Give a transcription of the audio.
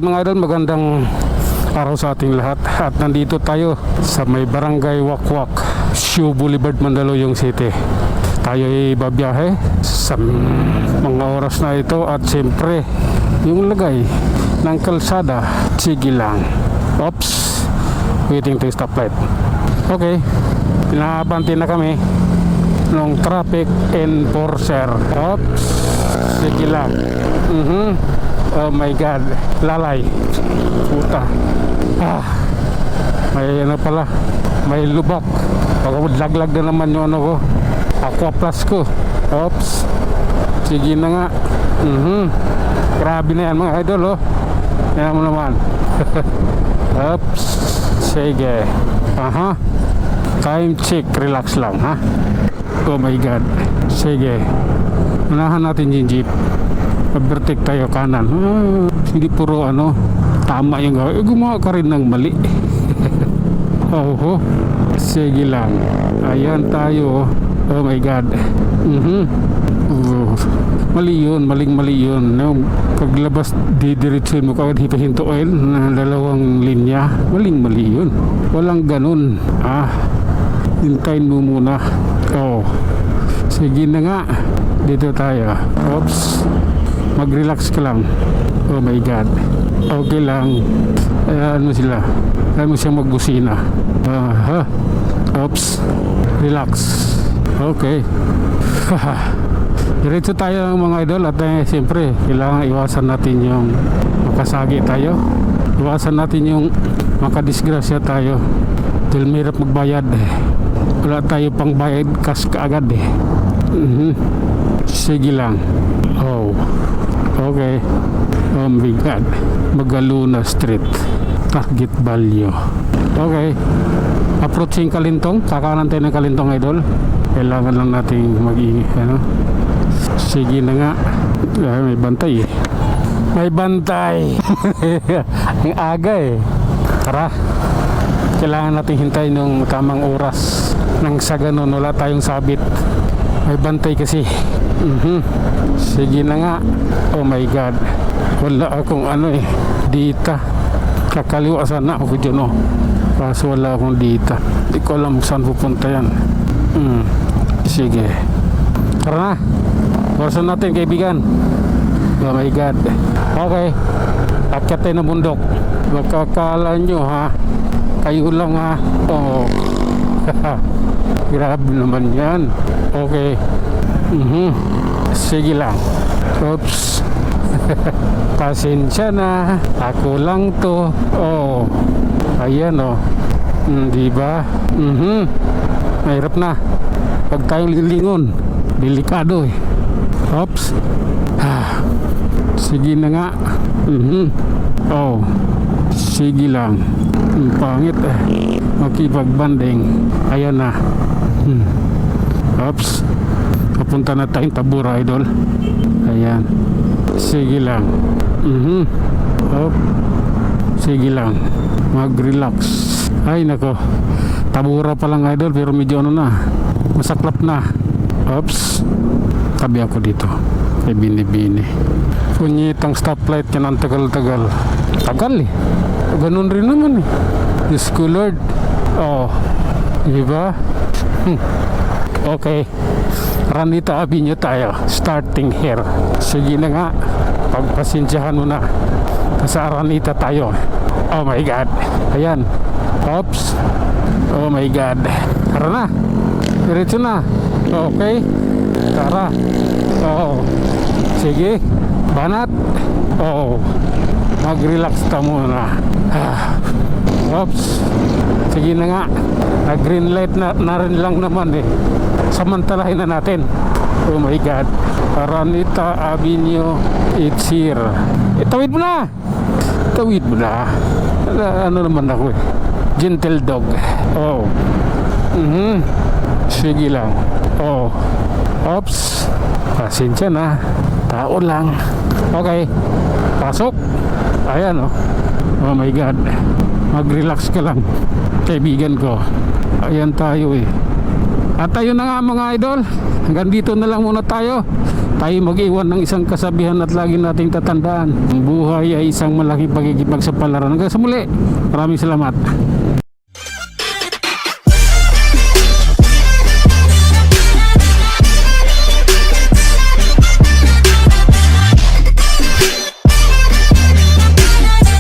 mga idol, magandang araw sa ating lahat. At nandito tayo sa may barangay Wakwak, Shoe Boulevard, Mandaluyong City. Tayo ay babiyahe sa mga oras na ito. At siyempre yung lagay ng kalsada, sige lang. Oops, waiting to stoplight. Okay, pinabanti na kami ng traffic enforcer. Oops, sige lang. Oh my God, lalay. Puta. May ano pala, may lubak. Laglag na naman yung ano ko, aqua plus ko. Oops, sige na nga. Grabe na yan mga idol, oh. Yan mo naman. Oops, sige. Time check, relax lang, ha. Oh my God, sige. Unahan natin yung jeep. Overtake tayo kanan. Hindi puro ano, tama yung gawin. Gumawa ka rin ng mali. Sige lang. Ayan tayo. Oh my God. Mali yun, maling-mali yun. Paglabas, didiretsuin mo kagad hipahinto oil na dalawang linya. Maling-mali yun. Walang ganun. Hintayin mo muna. Sige na nga. Dito tayo. Oops, mag-relax ka lang. Oh my God, okay lang. Ano sila, ayaw mo siyang magbusina. Oops, relax. Okay. Diretso tayo mga idol. At siyempre kailangan iwasan natin yung makasagi tayo. Iwasan natin yung makadisgrasya tayo. Dahil mahirap magbayad. Wala tayo pang bayad cash kaagad eh. Sige lang. Okay. Oh my God, Magaluna Street, target value. Okay, approaching Kalintong. Kakanan tayo ng Kalintong idol. Kailangan lang nating ano. Sige na nga. May bantay eh. May bantay. Ang aga eh. Tara, kailangan nating hintayin ng tamang oras. Nang sa ganun wala tayong sabit. May bantay kasi. Sige na nga. Oh my God, wala akong ano eh, dita. Kakaliwa sana ako dyan, kaso wala akong dita. Hindi ko alam saan pupunta yan. Sige, tara na. Orasan natin kaibigan. Oh my God. Okay, akyat tayo ng bundok. Magkakala nyo ha, kayo lang ha. Grabe naman yan. Okay. Sige lang. Oops. Pasensya na. Ako lang to. Ayan diba? Mahirap na. Pag tayong lilingon, delikado eh. Oops. Sige na nga. Sige lang. Pangit eh. Makipagbanding. Ayan na. Oops. Papunta na tayong Tabura idol. Ayan. Sige lang. Sige lang. Mag-relax. Ay nako, Tabura pa lang idol, pero medyo ano na, masaklap na. Oops, tabi ako dito kay Bini-Bini. Punyitang stoplight yan, ang tagal-tagal. Tagal eh. Ganun rin naman eh. Diyos ko Lord. Diba? Okay, Ranita Avenue tayo, starting here. Sige na nga, pagpasensyahan mo na. Sa Ranita tayo. Oh my God. Ayan. Oops. Oh my God. Tara na, diretso na. Okay, tara. Sige, banat. Mag-relax ka muna. Oops. Sige na nga, green light na rin lang naman eh. Samantalahin na natin. Oh my God, Ranita Avenue, it's here. Tawid mo na. Tawid mo na. Ano naman ako eh, gentle dog. Sige lang. Oops, pasensya na, tao lang. Okay, pasok. Ayan oh my God, mag-relax ka lang kaibigan ko. Ayan tayo eh. At tayo na nga mga idol, hanggang dito na lang muna tayo. tayo mag-iwan ng isang kasabihan at lagi nating tatandaan. Ang buhay ay isang malaking pagigipagsapalaran. Hanggang sa muli, maraming salamat.